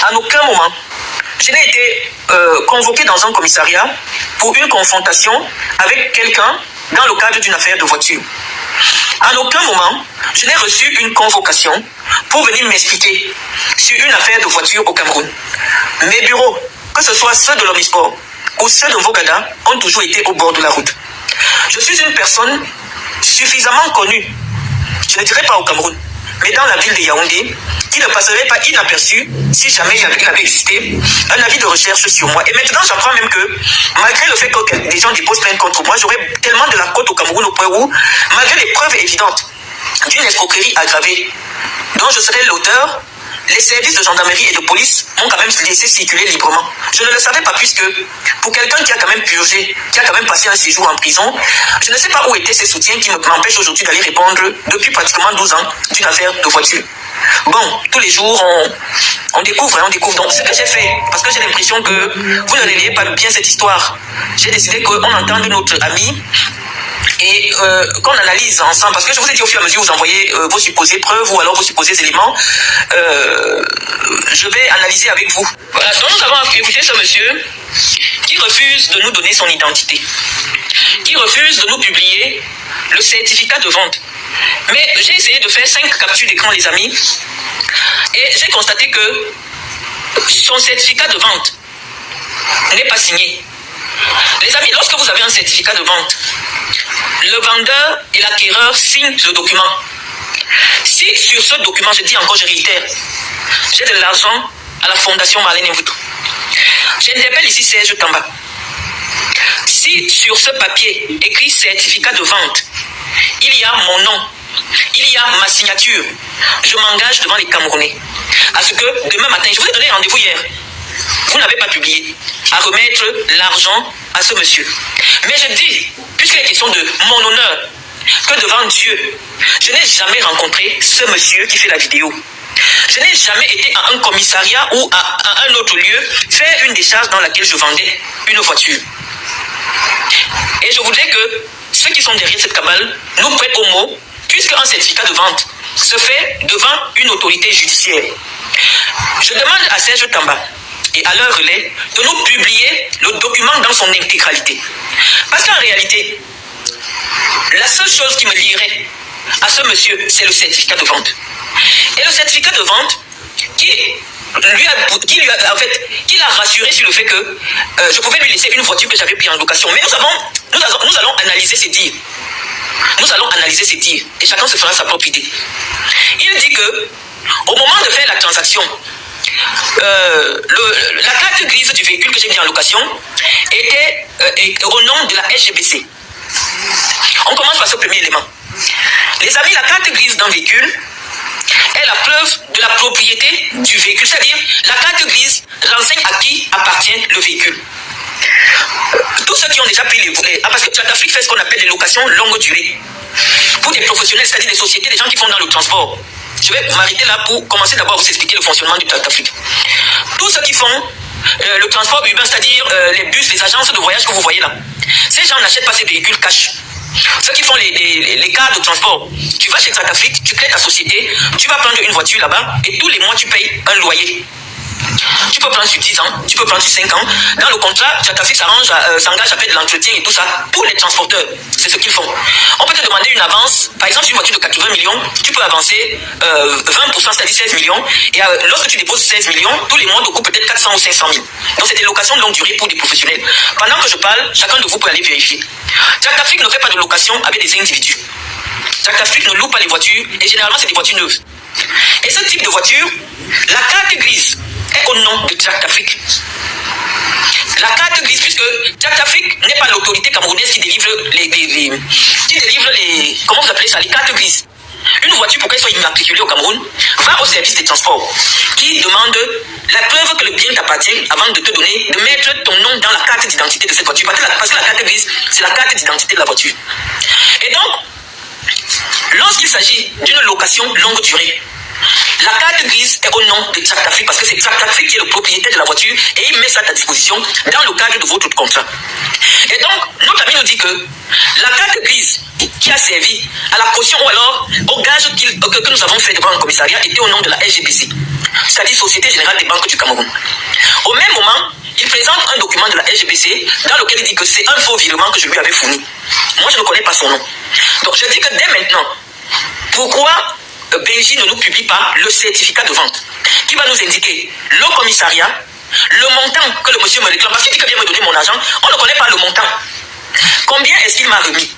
À aucun moment, je n'ai été convoqué dans un commissariat pour une confrontation avec quelqu'un dans le cadre d'une affaire de voiture. À aucun moment, je n'ai reçu une convocation pour venir m'expliquer sur une affaire de voiture au Cameroun. Mes bureaux, que ce soit ceux de l'Omnisport ou ceux de Vogada, ont toujours été au bord de la route. Je suis une personne suffisamment connue, je ne dirais pas au Cameroun, mais dans la ville de Yaoundé, qui ne passerait pas inaperçu si jamais il avait existé un avis de recherche sur moi. Et maintenant, j'apprends même que, malgré le fait que des gens déposent plainte contre moi, j'aurais tellement de la côte au Cameroun au point où, malgré les preuves évidentes d'une escroquerie aggravée dont je serais l'auteur, les services de gendarmerie et de police m'ont quand même laissé circuler librement. Je ne le savais pas puisque, pour quelqu'un qui a quand même purgé, qui a quand même passé un séjour en prison, je ne sais pas où étaient ces soutiens qui m'empêchent aujourd'hui d'aller répondre depuis pratiquement 12 ans d'une affaire de voiture. Bon, tous les jours, on découvre. Donc, ce que j'ai fait, parce que j'ai l'impression que vous ne relayez pas bien cette histoire, j'ai décidé qu'on entende notre ami et qu'on analyse ensemble, parce que je vous ai dit au fur et à mesure, vous envoyez vos supposées preuves ou alors vos supposés éléments, je vais analyser avec vous. Voilà, donc nous avons écouté ce monsieur qui refuse de nous donner son identité, qui refuse de nous publier le certificat de vente. Mais j'ai essayé de faire 5 captures d'écran, les amis, et j'ai constaté que son certificat de vente n'est pas signé. Les amis, lorsque vous avez un certificat de vente, le vendeur et l'acquéreur signent le document. Si sur ce document, je dis encore, je réitère, j'ai de l'argent à la Fondation Marlène Mvuto, j'interpelle ici Serge Tamba. Si sur ce papier écrit certificat de vente, il y a mon nom, il y a ma signature, je m'engage devant les Camerounais à ce que demain matin, je vous ai donné rendez-vous hier, vous n'avez pas publié, à remettre l'argent à ce monsieur. Mais je dis, puisqu'il est question de mon honneur, que devant Dieu, je n'ai jamais rencontré ce monsieur qui fait la vidéo. Je n'ai jamais été à un commissariat ou à un autre lieu faire une décharge dans laquelle je vendais une voiture. Et je voudrais que ceux qui sont derrière cette cabale nous prêtent au mot, puisque un certificat de vente se fait devant une autorité judiciaire. Je demande à Serge Tamba et à leur relais de nous publier le document dans son intégralité. Parce qu'en réalité, la seule chose qui me lierait à ce monsieur, c'est le certificat de vente. Et le certificat de vente qui l'a rassuré sur le fait que je pouvais lui laisser une voiture que j'avais prise en location. Mais nous allons analyser ces dires. Nous allons analyser ces dires et chacun se fera sa propre idée. Il dit que au moment de faire la transaction, la carte grise du véhicule que j'ai mis en location était au nom de la SGBC. On commence par ce premier élément. Les amis, la carte grise d'un véhicule est la preuve de la propriété du véhicule. C'est-à-dire, la carte grise renseigne à qui appartient le véhicule. Tous ceux qui ont déjà pris parce que Tchad-Afrique fait ce qu'on appelle des locations longue durée. Pour des professionnels, c'est-à-dire des sociétés, des gens qui font dans le transport. Je vais m'arrêter là pour commencer d'abord à vous expliquer le fonctionnement du Tchad-Afrique. Tous ceux qui font le transport urbain, c'est-à-dire les bus, les agences de voyage que vous voyez là, ces gens n'achètent pas ces véhicules cash. Ceux qui font les cars de transport, tu vas chez Tchad-Afrique, tu crées ta société, tu vas prendre une voiture là-bas et tous les mois tu payes un loyer. Tu peux prendre sur 10 ans, tu peux prendre sur 5 ans. Dans le contrat, Tchad-Afrique s'engage à faire de l'entretien et tout ça. Tous les transporteurs, c'est ce qu'ils font. On peut te demander une avance, par exemple sur une voiture de 80 millions, tu peux avancer 20%, c'est-à-dire 16 millions. Et lorsque tu déposes 16 millions, tous les mois te coûtent peut-être 400 ou 500 000. Donc c'est des locations de longue durée pour des professionnels. Pendant que je parle, chacun de vous peut aller vérifier. Tchad-Afrique ne fait pas de location avec des individus. Tchad-Afrique ne loue pas les voitures et généralement c'est des voitures neuves. Et ce type de voiture, la carte grise est au nom de Tchad-Afrique. La carte grise, puisque Tchad-Afrique n'est pas l'autorité camerounaise qui délivre comment vous appelez ça, les cartes grises. Une voiture, pour qu'elle soit immatriculée au Cameroun, va au service des transports, qui demande la preuve que le bien t'appartient avant de te donner, de mettre ton nom dans la carte d'identité de cette voiture. Parce que la carte grise, c'est la carte d'identité de la voiture. Et donc, lorsqu'il s'agit d'une location longue durée, la carte grise est au nom de Tchad-Afrique parce que c'est Tchad-Afrique qui est le propriétaire de la voiture et il met ça à ta disposition dans le cadre de votre contrat. Et donc, notre ami nous dit que la carte grise qui a servi à la caution ou alors au gage que nous avons fait devant un commissariat était au nom de la SGBC, c'est-à-dire Société Générale des Banques du Cameroun. Au même moment, il présente un document de la SGBC dans lequel il dit que c'est un faux virement que je lui avais fourni. Moi, je ne connais pas son nom. Donc, je dis que dès maintenant, pourquoi BNJ ne nous publie pas le certificat de vente qui va nous indiquer le commissariat, le montant que le monsieur me réclame, parce qu'il dit qu'il vient me donner mon argent, on ne connaît pas le montant. Combien est-ce qu'il m'a remis?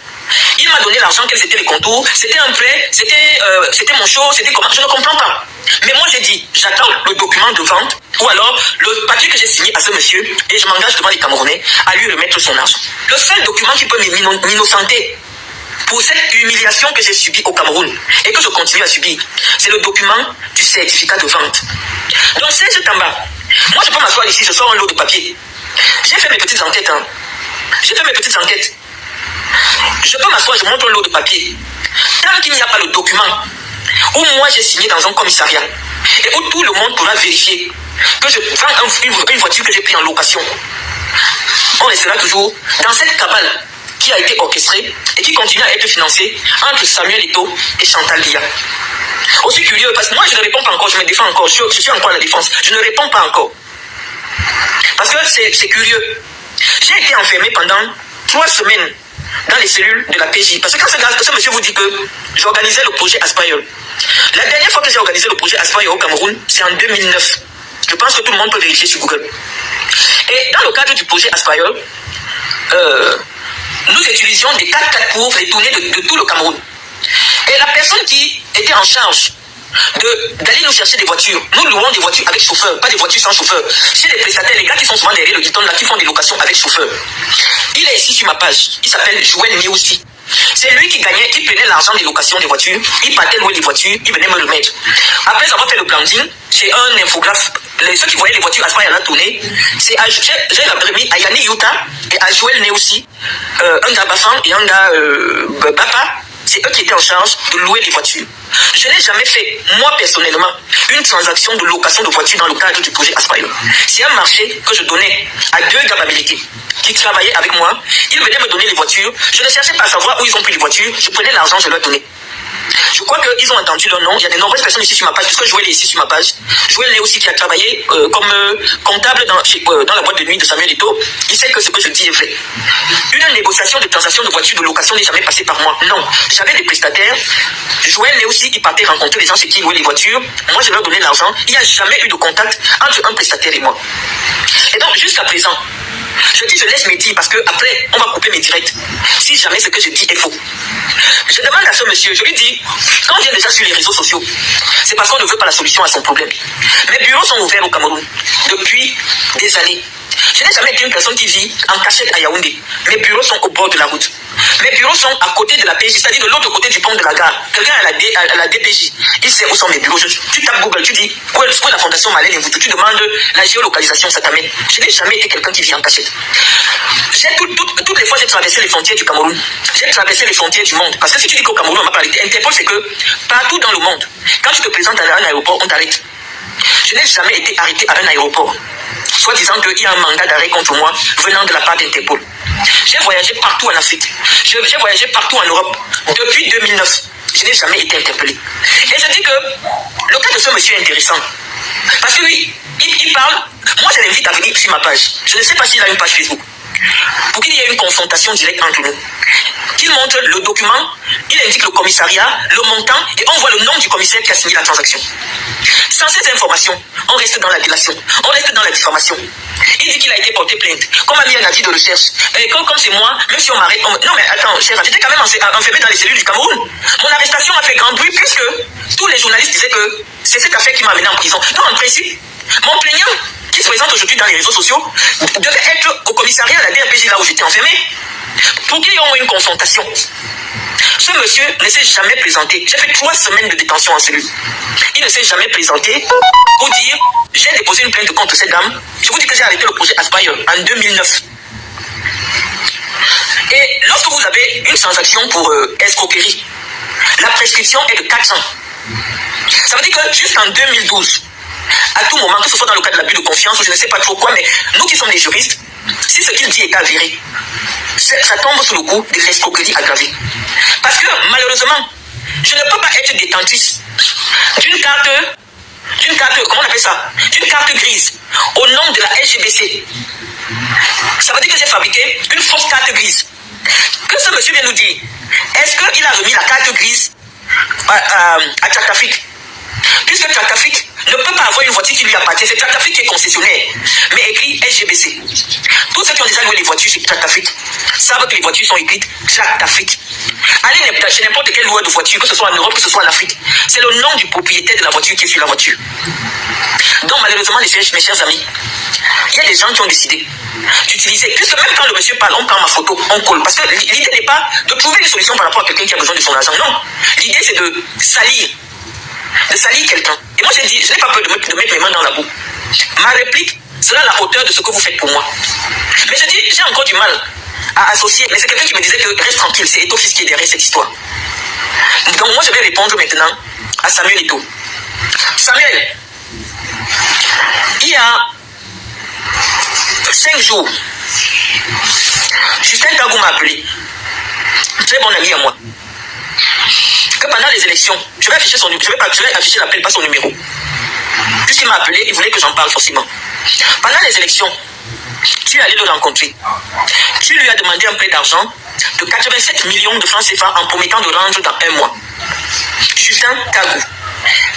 Il m'a donné l'argent, quels étaient les contours, c'était un prêt, c'était mon show, c'était comment, je ne comprends pas. Mais moi j'ai dit, j'attends le document de vente, ou alors le papier que j'ai signé à ce monsieur, et je m'engage devant les Camerounais à lui remettre son argent. Le seul document qui peut m'innocenter pour cette humiliation que j'ai subie au Cameroun, et que je continue à subir, c'est le document du certificat de vente. Donc c'est juste en bas. Moi je peux m'asseoir ici, je sors un lot de papier. J'ai fait mes petites enquêtes, hein. J'ai fait mes petites enquêtes. Je peux m'asseoir, je montre un lot de papier. Tant qu'il n'y a pas le document où moi j'ai signé dans un commissariat et où tout le monde pourra vérifier que je prends une voiture que j'ai prise en location, on restera toujours dans cette cabale qui a été orchestrée et qui continue à être financée entre Samuel Eto'o et Chantal Biya. Aussi curieux, parce que moi je ne réponds pas encore, je me défends encore, je suis encore à la défense, je ne réponds pas encore. Parce que c'est curieux. J'ai été enfermé pendant 3 semaines dans les cellules de la PJ. Parce que quand ce monsieur vous dit que j'organisais le projet Aspire, la dernière fois que j'ai organisé le projet Aspire au Cameroun, c'est en 2009. Je pense que tout le monde peut vérifier sur Google. Et dans le cadre du projet Aspire, nous utilisions des 4x4 pour les tournées de tout le Cameroun. Et la personne qui était en charge d'aller nous chercher des voitures. Nous louons des voitures avec chauffeur, pas des voitures sans chauffeur. Chez les prestataires, les gars qui sont souvent derrière le Hilton, là, qui font des locations avec chauffeur. Il est ici sur ma page. Il s'appelle Joël Néoussi. C'est lui qui gagnait, qui prenait l'argent des locations des voitures. Il partait louer les voitures, il venait me le mettre. Après avoir fait le branding, c'est un infographe. Ceux qui voyaient les voitures à la tournée, j'ai remis à Yannick Yuta et à Joël Néoussi, un gars Bafan et un gars Bapa. C'est eux qui étaient en charge de louer les voitures. Je n'ai jamais fait, moi personnellement, une transaction de location de voitures dans le cadre du projet Aspire. C'est un marché que je donnais à 2 gars habilités qui travaillaient avec moi. Ils venaient me donner les voitures. Je ne cherchais pas à savoir où ils ont pris les voitures. Je prenais l'argent, je leur donnais. Je crois qu'ils ont entendu leur nom. Il y a de nombreuses personnes ici sur ma page, puisque Joël est ici sur ma page. Joël est aussi qui a travaillé comme comptable dans la boîte de nuit de Samuel Eto'o. Il sait que ce que je dis est vrai. Une négociation de transaction de voiture de location n'est jamais passée par moi. Non. J'avais des prestataires. Joël est aussi, il partait rencontrer les gens chez qui louaient les voitures. Moi, je leur donnais l'argent. Il n'y a jamais eu de contact entre un prestataire et moi. Et donc, jusqu'à présent, je dis, je laisse mes dires parce que après, on va couper mes directs. Si jamais ce que je dis est faux. Je demande à ce monsieur, je lui dis, quand on vient déjà sur les réseaux sociaux, c'est parce qu'on ne veut pas la solution à son problème. Mes bureaux sont ouverts au Cameroun depuis des années. Je n'ai jamais été une personne qui vit en cachette à Yaoundé. Mes bureaux sont au bord de la route. Mes bureaux sont à côté de la PJ, c'est-à-dire de l'autre côté du pont de la gare. Quelqu'un à la DPJ, il sait où sont mes bureaux. Tu tapes Google, tu dis où est la fondation Malène Mvoutou, tu demandes la géolocalisation, ça t'amène. Je n'ai jamais été quelqu'un qui vit en cachette. Toutes les fois, j'ai traversé les frontières du Cameroun. J'ai traversé les frontières du monde. Parce que si tu dis qu'au Cameroun, on m'a parlé d'Interpol, c'est que partout dans le monde, quand tu te présentes à un aéroport, on t'arrête. Je n'ai jamais été arrêté à un aéroport, soit disant qu'il y a un mandat d'arrêt contre moi venant de la part d'Interpol. J'ai voyagé partout en Afrique. J'ai voyagé partout en Europe. Depuis 2009, je n'ai jamais été interpellé. Et je dis que le cas de ce monsieur est intéressant. Parce que lui, il parle. Moi, je l'invite à venir sur ma page. Je ne sais pas s'il a une page Facebook. Pour qu'il y ait une confrontation directe entre nous. Qu'il montre le document, il indique le commissariat, le montant, et on voit le nom du commissaire qui a signé la transaction. Sans ces informations, on reste dans la délation, on reste dans la diffamation. Il dit qu'il a été porté plainte, qu'on m'a mis un avis de recherche. Et comme c'est moi, même si on m'arrête, non mais attends, cher, j'étais quand même enfermé dans les cellules du Cameroun. Mon arrestation a fait grand bruit puisque tous les journalistes disaient que c'est cette affaire qui m'a amené en prison. Non, en principe, mon plaignant qui se présente aujourd'hui dans les réseaux sociaux devait être au commissariat à la DRPJ là où j'étais enfermé pour qu'il y ait au moins une confrontation. Ce monsieur ne s'est jamais présenté. J'ai fait 3 semaines de détention en cellule. Il ne s'est jamais présenté pour dire j'ai déposé une plainte contre cette dame. Je vous dis que j'ai arrêté le projet Aspire en 2009. Et lorsque vous avez une transaction pour escroquerie, la prescription est de 4 ans. Ça veut dire que jusqu'en 2012, à tout moment, que ce soit dans le cas de l'abus de confiance ou je ne sais pas trop quoi, mais nous qui sommes des juristes, si ce qu'il dit est avéré, ça tombe sous le coup de l'escroquerie aggravée. Parce que malheureusement, je ne peux pas être détentrice d'une carte, comment on appelle ça, d'une carte grise au nom de la SGBC. Ça veut dire que j'ai fabriqué une fausse carte grise. Que ce monsieur vient nous dire, est-ce qu'il a remis la carte grise à Tractafrique? Puisque Tractafrique ne peut pas avoir une voiture qui lui appartient, c'est Tractafrique qui est concessionnaire, mais écrit SGBC. Tous ceux qui ont déjà loué les voitures chez Tractafrique savent que les voitures sont écrites Tractafrique. Allez chez n'importe quel loueur de voiture, que ce soit en Europe, que ce soit en Afrique, c'est le nom du propriétaire de la voiture qui est sur la voiture. Donc malheureusement, mes chers amis, il y a des gens qui ont décidé d'utiliser, puisque même quand le monsieur parle, on prend ma photo, on colle. Parce que l'idée n'est pas de trouver une solution par rapport à quelqu'un qui a besoin de son argent. Non. L'idée, c'est de salir quelqu'un. Et moi, j'ai dit, je n'ai pas peur de mettre mes mains dans la boue. Ma réplique sera la hauteur de ce que vous faites pour moi. Mais je dis, j'ai encore du mal à associer. Mais c'est quelqu'un qui me disait que reste tranquille, c'est Eto'o Fils qui est derrière cette histoire. Donc moi, je vais répondre maintenant à Samuel Eto'o. Samuel, il y a 5 jours, Justin Tagou m'a appelé, un très bon ami à moi, que pendant les élections, je vais afficher l'appel, pas son numéro. Puisqu'il m'a appelé, il voulait que j'en parle forcément. Pendant les élections, tu es allé le rencontrer. Tu lui as demandé un prêt d'argent de 87 millions de francs CFA en promettant de rendre dans 1 mois. Justin Tagou,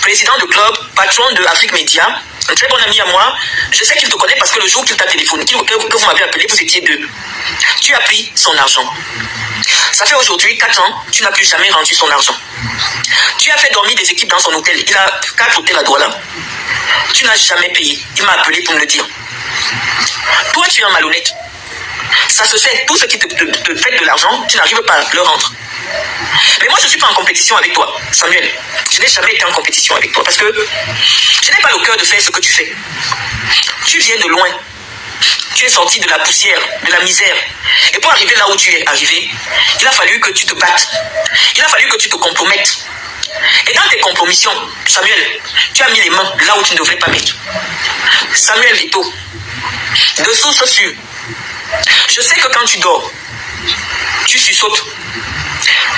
président de club, patron de Afrique Média, un très bon ami à moi. Je sais qu'il te connaît parce que le jour qu'il t'a téléphoné, que vous m'avez appelé, vous étiez 2. Tu as pris son argent. Ça fait aujourd'hui 4 ans, tu n'as plus jamais rendu son argent. Tu as fait dormir des équipes dans son hôtel. Il a 4 hôtels à Douala. Tu n'as jamais payé. Il m'a appelé pour me le dire. Toi, tu es un malhonnête. Ça se sait, tout ce qui te fait de l'argent, tu n'arrives pas à le rendre. Mais moi, je ne suis pas en compétition avec toi, Samuel. Je n'ai jamais été en compétition avec toi parce que je n'ai pas le cœur de faire ce que tu fais. Tu viens de loin. Tu es sorti de la poussière, de la misère. Et pour arriver là où tu es arrivé, il a fallu que tu te battes. Il a fallu que tu te compromettes. Et dans tes compromissions, Samuel, tu as mis les mains là où tu ne devrais pas mettre. Samuel Eto'o, de source sûre, je sais que quand tu dors, tu sursautes.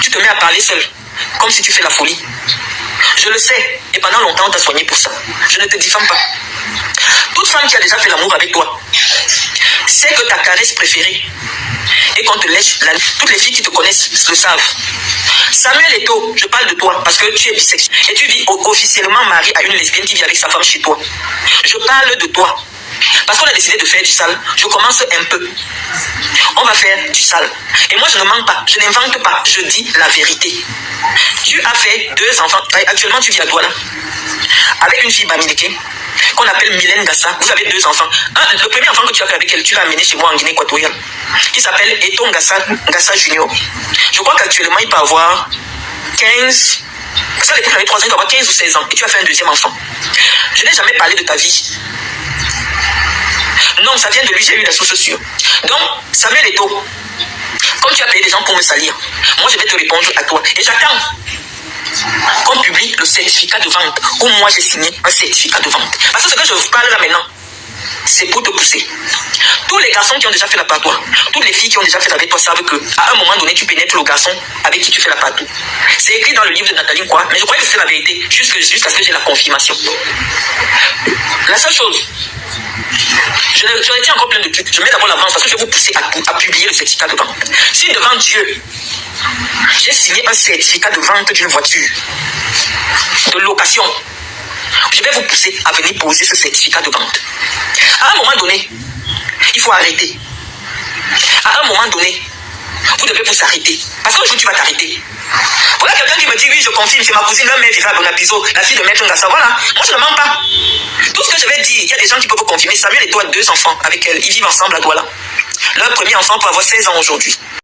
Tu te mets à parler seul, comme si tu fais la folie. Je le sais, et pendant longtemps, on t'a soigné pour ça. Je ne te diffame pas. Toute femme qui a déjà fait l'amour avec toi sait que ta caresse préférée et qu'on te lèche la nuit. Toutes les filles qui te connaissent le savent. Samuel Eto'o, je parle de toi parce que tu es bisexuel et tu vis officiellement marié à une lesbienne qui vit avec sa femme chez toi. Je parle de toi. Parce qu'on a décidé de faire du sale, je commence un peu. On va faire du sale. Et moi, je ne mens pas, je n'invente pas, je dis la vérité. Tu as fait 2 enfants. Actuellement, tu vis à Douala. Avec une fille Bamileke, qu'on appelle Mylène Gassa. Vous avez 2 enfants. Le premier enfant que tu as fait avec elle, tu l'as amené chez moi en Guinée équatoriale, qui s'appelle Eto'o Gassa Junior. Je crois qu'actuellement, il peut avoir 15... Ça, l'époque, il avait 3 ans, il doit avoir 15 ou 16 ans. Et tu as fait un 2e enfant. Je n'ai jamais parlé de ta vie. Non, ça vient de lui, j'ai eu la source sûre. Donc, Samuel Eto'o, comme tu as payé des gens pour me salir, moi je vais te répondre à toi. Et j'attends qu'on publie le certificat de vente, où moi j'ai signé un certificat de vente. Parce que ce que je vous parle là maintenant, c'est pour te pousser. Tous les garçons qui ont déjà fait la partout, toutes les filles qui ont déjà fait avec toi savent qu'à un moment donné, tu pénètres le garçon avec qui tu fais la partout. C'est écrit dans le livre de Nathalie quoi, mais je crois que c'est la vérité, jusqu'à ce que j'ai la confirmation. La seule chose, je retiens encore plein de trucs. Je mets d'abord l'avance parce que je vais vous pousser à publier le certificat de vente. Si devant Dieu, j'ai signé un certificat de vente d'une voiture, de location, je vais vous pousser à venir poser ce certificat de vente. À un moment donné, il faut arrêter. À un moment donné, vous devez vous arrêter. Parce qu'un jour, tu vas t'arrêter. Voilà quelqu'un qui me dit, oui, je confirme, c'est ma cousine, leur mère vivait à Bonapiso, la fille de Maître Ngassa. Voilà, moi je ne mens pas. Tout ce que je vais dire, il y a des gens qui peuvent vous confirmer. Samuel Eto'o a 2 enfants avec elle. Ils vivent ensemble à Douala. Leur premier enfant peut avoir 16 ans aujourd'hui.